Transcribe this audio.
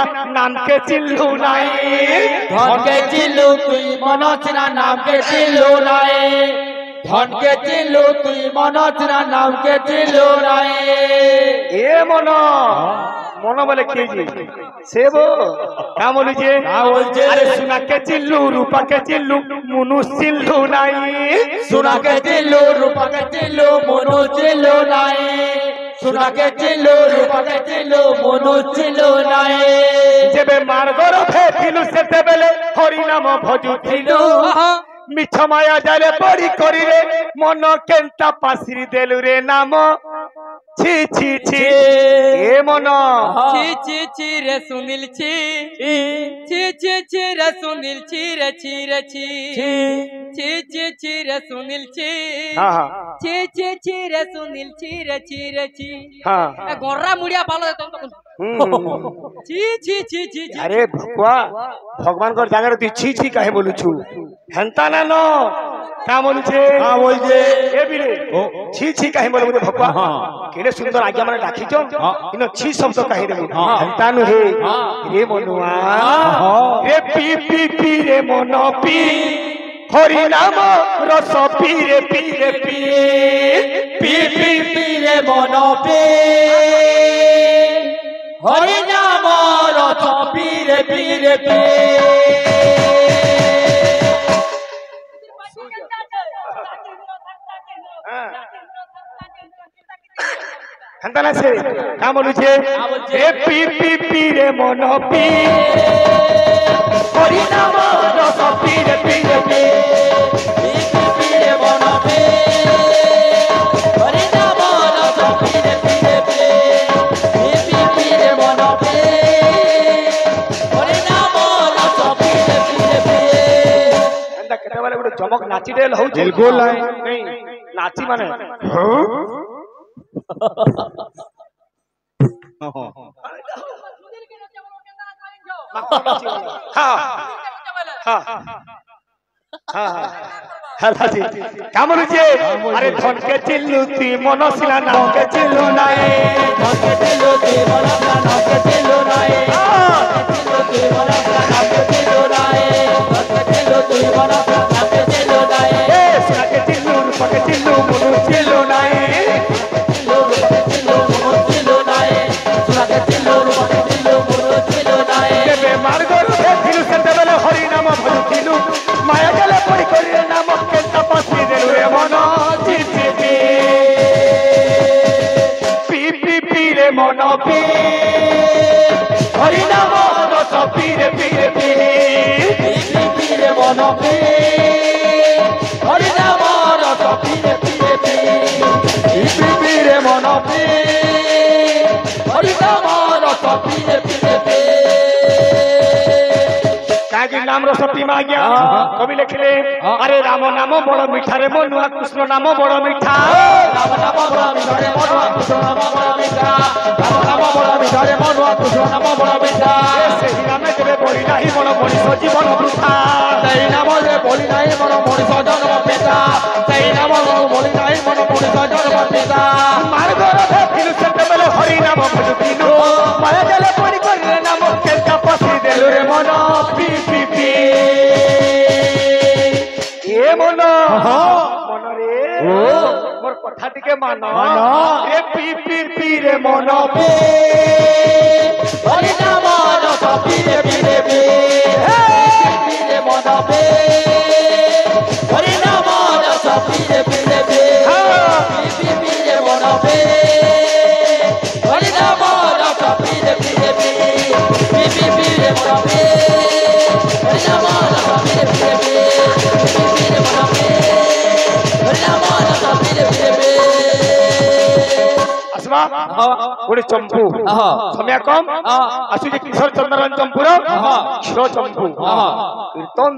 सिना नाम के चिल्लू नाई धन के चिल्लू तुई मन सिना नाम के चिल्लू नाई धन के चिल्लू तुई मन सिना नाम के चिल्लू नाई ए मनो मनो बोले के जी सेबो का बोली जे अरे सुना के चिल्लू रूपा के चिल्लू मुनु चिल्लू नाई सुना के चिल्लू रूपा के चिल्लू मुनु चिल्लू नाई सुना के चिल्लू रूपा के चिल्लू मुनु चिल्लू नाई जेबे मार्गर फेथिलु सेते बेले हरि नाम भजुथिलु मिछ माया जाले पड़ी करी रे मन केंता पासिरी देलु रे नाम छी छी छी ए मन छी छी छी रे सुनील छी छी छी छी रे सुनील छी रे छी रे छी छी छी छी रे सुनील छी हां हां छी छी छी रे सुनील छी रे छी हां ए गोरा मुड़िया पालो तो छी छी छी छी अरे भगवा भगवान को जागर तू छी छी काहे बोलु छु हंता ना नो का बोलु छे हां बोल जे ए बिरे छी छी काहे बोलु रे भगवा केने सुंदर आज्ञा माने राखी छ इनो छी शब्द काहे रे हंता नु हे रे मनुआ रे पी पी पी रे मनो पी हरि नाम रस पी रे पी रे पी पी पी पी रे मनो पी हरि नाम रस पी रे पी रे पी हंताना से का बोलु छे ए पी पी पी रे मन पी हरि नाम रस पी रे पी रे पी पी पी पी रे मन पी हरि नाम रस पी रे पी रे पी पी पी पी रे मन पी हरि नाम रस पी रे पी रे पी अंदा केते वाले गुड चमक नाची डेल हो बिल्कुल नहीं नाची माने अरे धन के चिल्लू ती मनसिला नाम के चिल्लू नाई धन के चिल्लू ती मनसिला नाम के चिल्लू नाई चिल्लू ती मनसिला नाम के चिल्लू नाई धन के चिल्लू ती मनसिला नाम के चिल्लू नाई ए सुना के चिल्लू रूपा के चिल्लू मुनु चिल्लू नाई चिल्लू रूपा के चिल्लू मुनु चिल्लू नाई सुना के चिल्लू रूपा के चिल्लू मुनु चिल्लू नाई केबे मार्गर फेथिलु सेते बेले हरि नाम भजुथिलु माया गले पड़ी करी रे नाम केंता पासी देलु रे मन छी छी पी पी पी रे मन पी हरि नाम रस पी रे पी रे पी पी पी पी रे मन पी हरि नाम रस पी रे पी रे पी पी पी पी रे मन पी हरि नाम रस पी रे पी रे पी कागी नाम रस पी मा गया कवि लिखले अरे राम नाम बड़ मीठा रे मनुआ कृष्ण नाम बड़ मीठा राम नाम बड़ मीठा रे मनुआ कृष्ण नाम बड़ मीठा राम नाम बड़ मीठा रे मनुआ कृष्ण नाम बड़ मीठा सेही नामे जेबे बड़ी नाही मन मनीष जीवन वृथा सेही नाम जे बड़ी नाही मन मनीष जन्म पिता सेही नाम बड़ी नाही मन मनीष जन्म पिता मार्गर फेथिलु सेते बेले हरि नाम भजुथिलु माया जाले पड़ी करी रे नाम केंता पासी देलु रे मन पी पी पी ए मन मन रे मोर कथा टिके मान ए पी पी पी रे मन पी हरि नाम रस पी रे पी रे पी पी रे मन पी हरि नाम रस पी रे पी रे पी पी पी रे मन पी हरि नाम रस पी रे पी रे पी पी पी रे मन पी हरि नाम रस पी रे पी रे पी पी रे मन पी हरि नाम रस पी रे पी रे पी असवा गोटे चंपू समय कम आसुजे किशोर चंद्रन चंपूर क्षीर चंपू कीर्तन